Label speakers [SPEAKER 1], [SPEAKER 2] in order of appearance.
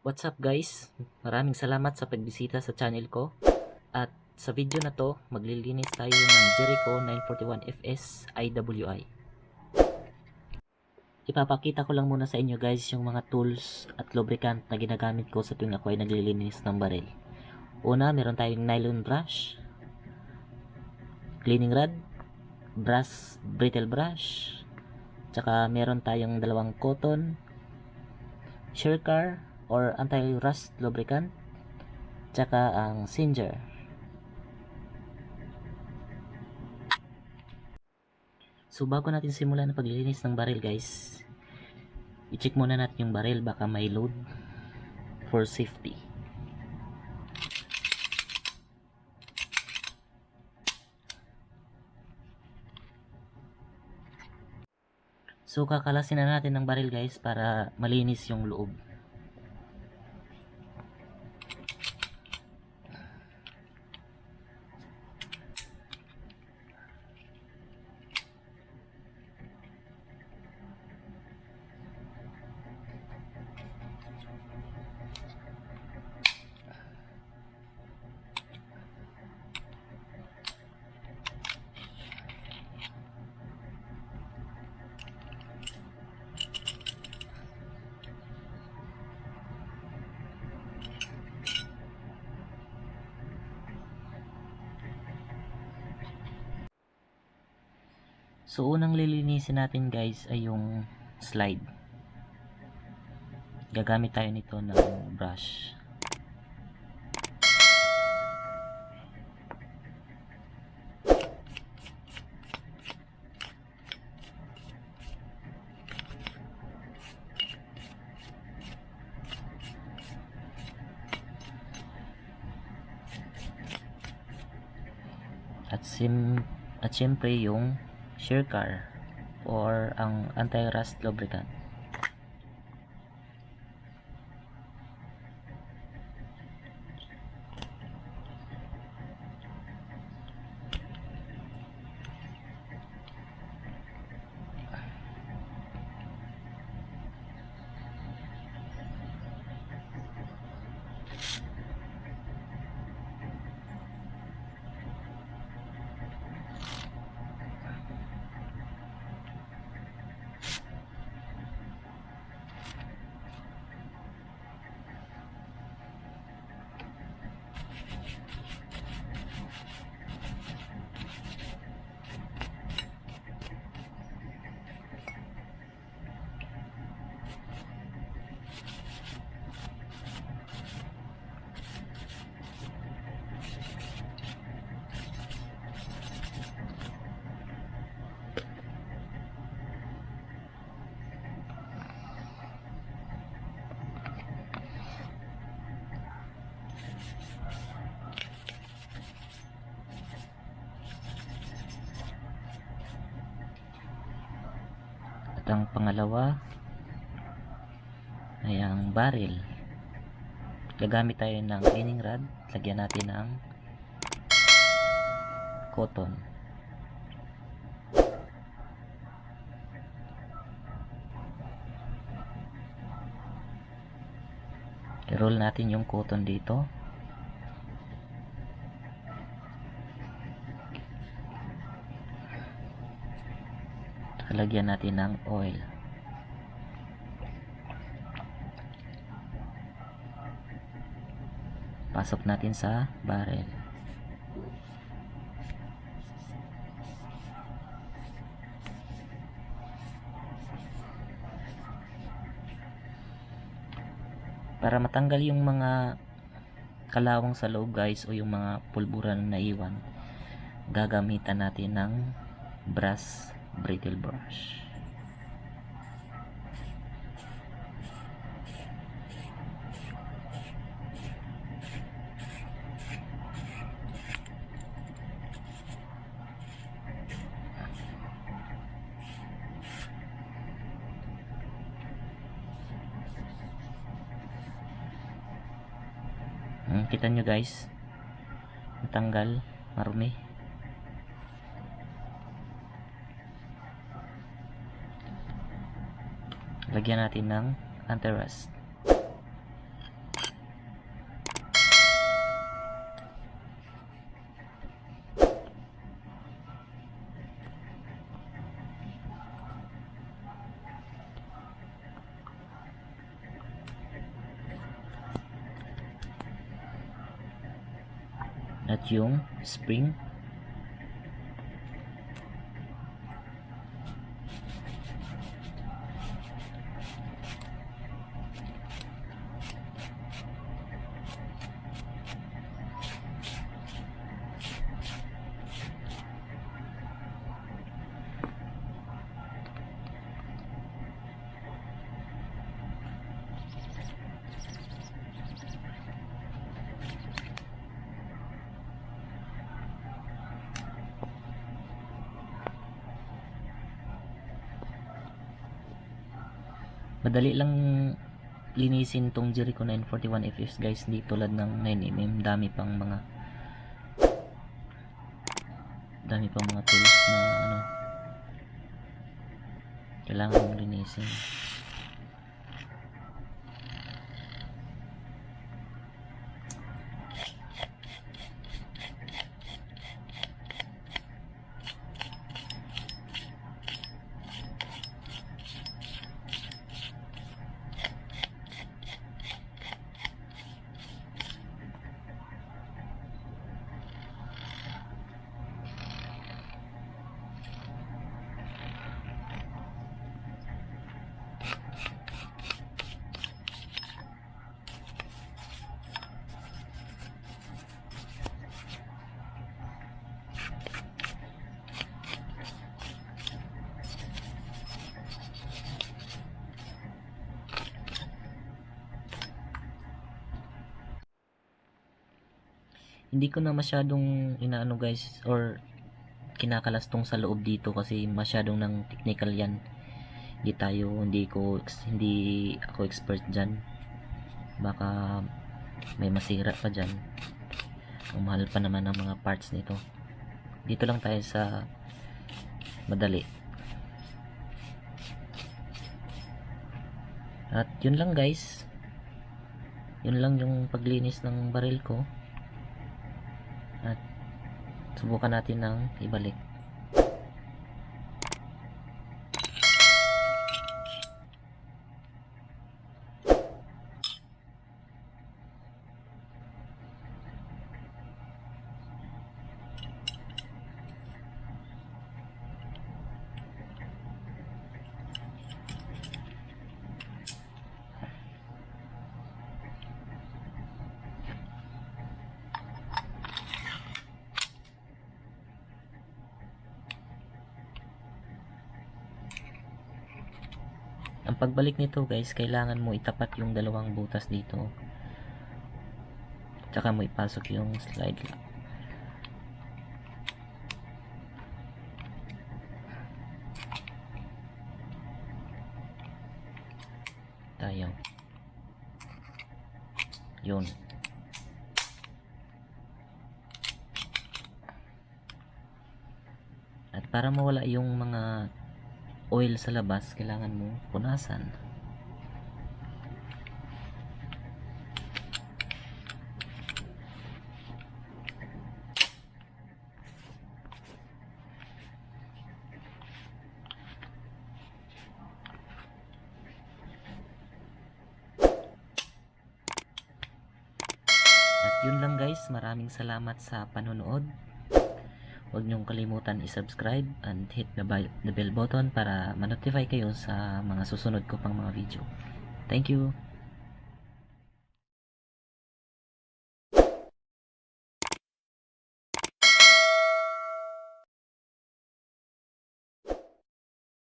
[SPEAKER 1] What's up guys? Maraming salamat sa pagbisita sa channel ko. At sa video na to, maglilinis tayo ng Jericho 941FS IWI. Ipapakita ko lang muna sa inyo guys yung mga tools at lubricant na ginagamit ko sa tuwing ako ay naglilinis ng baril. Una, meron tayong nylon brush, cleaning rod, brittle brush, tsaka meron tayong dalawang cotton, Shercar or anti-rust lubricant, tsaka ang Singer. So bago natin simulan ang paglilinis ng baril guys, i-check muna natin yung baril, baka may load for safety. So kakalasin na natin ng baril guys para malinis yung loob. So unang lilinisin natin guys ay yung slide. Gagamit tayo nito ng brush. At siyempre yung Shercar or ang anti-rust lubricant. At ang pangalawa ay ang barrel. Gagamit tayo ng cleaning rod. Lagyan natin ng cotton. I-roll natin yung cotton dito. Lagyan natin ng oil. Pasok natin sa barrel. Para matanggal yung mga kalawang sa loob guys o yung mga pulbura na naiwan, gagamitan natin ng brass brittle brush. Kita nyo guys, matanggal, marumi. Lagyan natin ng anti-rust. at yung spring. Madali lang linisin tong Jericho 941 FS guys, hindi tulad ng 9mm. Dami pang mga tools na kailangan mong linisin. Hindi ko na masyadong inaano guys, or kinakalastong sa loob dito kasi masyadong ng technical yan. Hindi ako expert dyan. Baka may masira pa dyan. Ang mahal pa naman ng mga parts nito. Dito lang tayo sa madali. At yun lang guys. Yun lang yung paglinis ng baril ko. At subukan natin ng ibalik. Ang pagbalik nito guys, kailangan mo itapat yung dalawang butas dito, tsaka mo ipasok yung slide lock. Tayo yun. At para mawala yung mga oil sa labas, kailangan mo punasan. At yun lang guys, maraming salamat sa panonood. Huwag niyong kalimutan i-subscribe and hit the bell button para ma-notify kayo sa mga susunod ko pang mga video. Thank you!